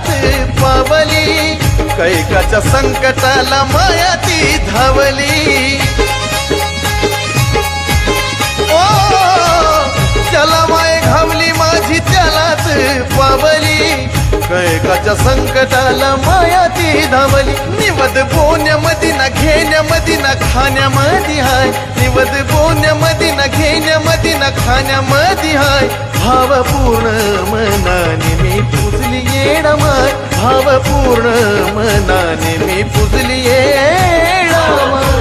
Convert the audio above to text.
त्यालाच पावली, कैकाच्या संकटाला माया ती धावली। ओ त्याला माय घावली माझी त्यालाच पावली, कैकाच्या संकटाला माया ती धावली। निवद बोण्यामध्ये ना घेण्यामध्ये ना खाण्यामध्ये हाय, निवद बोण्यामध्ये ना घेण्यामध्ये ना खाण्यामध्ये हाय। भावपूर्ण मनाने मी पुजली येडा माय, भावपूर्ण मनाने मी पुजली येडा माय।